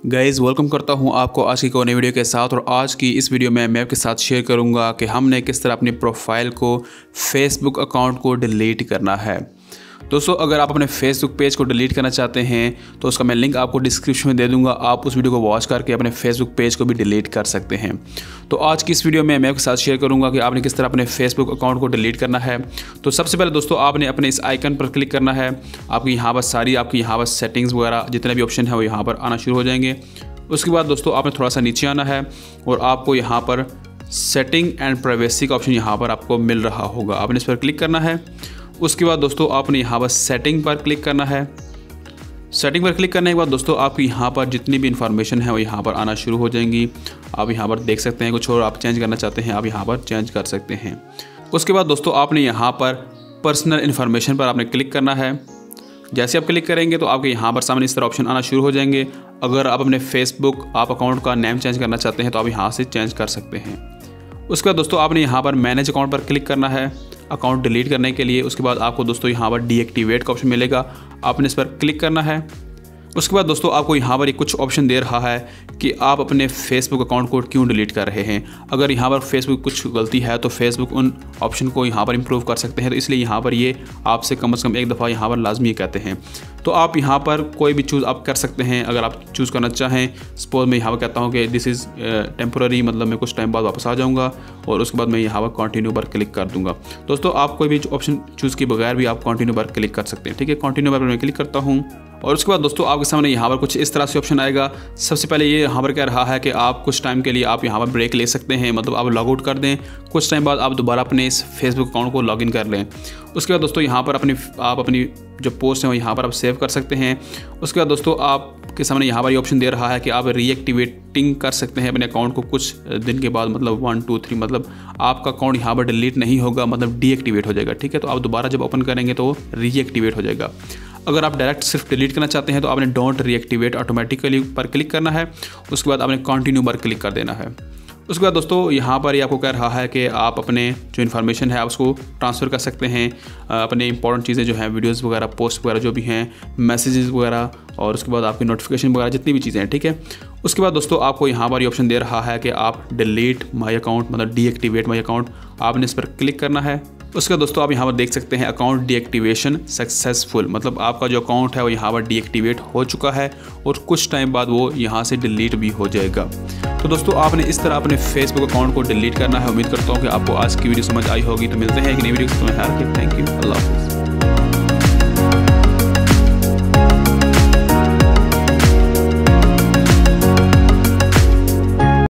Guys welcome करता हूं आपको आज की एक और नई वीडियो के साथ। और आज की इस वीडियो में मैं आपके साथ शेयर करूंगा कि हमने किस तरह अपनी प्रोफाइल को फेसबुक अकाउंट को डिलीट करना है। दोस्तों, अगर आप अपने फेसबुक पेज को डिलीट करना चाहते हैं तो उसका मैं लिंक आपको डिस्क्रिप्शन में दे दूंगा। आप उस वीडियो को वॉच करके अपने फेसबुक पेज को भी डिलीट कर सकते हैं। तो आज की इस वीडियो में मैं आपके साथ शेयर करूंगा कि आपने किस तरह अपने फेसबुक अकाउंट को डिलीट करना है। तो सबसे पहले दोस्तों, आपने अपने इस आइकन पर क्लिक करना है। आपकी यहाँ पर सारी सेटिंग्स वगैरह जितने भी ऑप्शन है वो यहाँ पर आना शुरू हो जाएंगे। उसके बाद दोस्तों, आपने थोड़ा सा नीचे आना है और आपको यहाँ पर सेटिंग एंड प्राइवेसी का ऑप्शन यहाँ पर आपको मिल रहा होगा। आपने इस पर क्लिक करना है। उसके बाद दोस्तों, आपने यहाँ पर सेटिंग पर क्लिक करना है। सेटिंग पर क्लिक करने के बाद दोस्तों, आपकी यहाँ पर जितनी भी इंफॉर्मेशन है वो यहाँ पर आना शुरू हो जाएंगी। आप यहाँ पर देख सकते हैं, कुछ और आप चेंज करना चाहते हैं आप यहाँ पर चेंज कर सकते हैं। उसके बाद दोस्तों, आपने यहाँ पर पर्सनल इन्फॉर्मेशन पर आपने क्लिक करना है। जैसे आप क्लिक करेंगे तो आपके यहाँ पर सामने इस तरह ऑप्शन आना शुरू हो जाएंगे। अगर आप अपने फेसबुक अकाउंट का नेम चेंज करना चाहते हैं तो आप यहाँ से चेंज कर सकते हैं। उसके बाद दोस्तों, आपने यहाँ पर मैनेज अकाउंट पर क्लिक करना है अकाउंट डिलीट करने के लिए। उसके बाद आपको दोस्तों यहाँ पर डीएक्टिवेट का ऑप्शन मिलेगा, आपने इस पर क्लिक करना है। उसके बाद दोस्तों, आपको यहाँ पर एक कुछ ऑप्शन दे रहा है कि आप अपने फेसबुक अकाउंट को क्यों डिलीट कर रहे हैं। अगर यहाँ पर फेसबुक कुछ गलती है तो फेसबुक उन ऑप्शन को यहाँ पर इंप्रूव कर सकते हैं। तो इसलिए यहाँ पर ये आपसे कम से कम एक दफ़ा यहाँ पर लाजमी कहते हैं। तो आप यहाँ पर कोई भी चूज़ आप कर सकते हैं अगर आप चूज़ करना चाहें। सपोज मैं यहाँ पर कहता हूँ कि दिस इज़ टेम्पोररी, मतलब मैं कुछ टाइम बाद वापस आ जाऊँगा और उसके बाद मैं यहाँ पर कंटिन्यू पर क्लिक कर दूँगा। दोस्तों, आप कोई भी ऑप्शन चूज़ किए बगैर भी आप कंटिन्यू पर क्लिक कर सकते हैं। ठीक है, कंटिन्यू पर मैं क्लिक करता हूँ और उसके बाद दोस्तों, आपके सामने यहाँ पर कुछ इस तरह से ऑप्शन आएगा। सबसे पहले ये यहाँ पर कह रहा है कि आप कुछ टाइम के लिए आप यहाँ पर ब्रेक ले सकते हैं, मतलब आप लॉग आउट कर दें। कुछ टाइम बाद आप दोबारा अपने इस फेसबुक अकाउंट को लॉगिन कर लें। उसके बाद दोस्तों, यहाँ पर आप अपनी जो पोस्ट हैं वो यहाँ पर आप सेव कर सकते हैं। उसके बाद दोस्तों, आपके सामने यहाँ पर ये ऑप्शन दे रहा है कि आप रीएक्टिवेटिंग कर सकते हैं अपने अकाउंट को कुछ दिन के बाद, मतलब 1 2 3, मतलब आपका अकाउंट यहाँ पर डिलीट नहीं होगा, मतलब डीएक्टिवेट हो जाएगा। ठीक है, तो आप दोबारा जब ओपन करेंगे तो रीएक्टिवेट हो जाएगा। अगर आप डायरेक्ट सिर्फ डिलीट करना चाहते हैं तो आपने डोंट रीएक्टिवेट ऑटोमेटिकली पर क्लिक करना है। उसके बाद आपने कंटिन्यू पर क्लिक कर देना है। उसके बाद दोस्तों, यहाँ पर ये आपको कह रहा है कि आप अपने जो इन्फॉर्मेशन है आप उसको ट्रांसफ़र कर सकते हैं, अपने इंपॉर्टेंट चीज़ें जो हैं, वीडियोस वगैरह, पोस्ट वगैरह जो भी हैं, मैसेजेस वगैरह, और उसके बाद आपकी नोटिफिकेशन वगैरह जितनी भी चीज़ें हैं। ठीक है, उसके बाद दोस्तों, आपको यहाँ पर ये ऑप्शन दे रहा है कि आप डिलीट माई अकाउंट, मतलब डीएक्टिवेट माई अकाउंट, आपने इस पर क्लिक करना है। उसके बाद दोस्तों, आप यहाँ पर देख सकते हैं अकाउंट डीएक्टिवेशन सक्सेसफुल, मतलब आपका जो अकाउंट है वो यहाँ पर डीएक्टिवेट हो चुका है और कुछ टाइम बाद वो यहाँ से डिलीट भी हो जाएगा। तो दोस्तों, आपने इस तरह अपने फेसबुक अकाउंट को डिलीट करना है। उम्मीद करता हूँ कि आपको आज की वीडियो समझ आई होगी। तो मिलते हैं एक नई वीडियो में। थैंक यू, अल्लाह हाफ़िज़।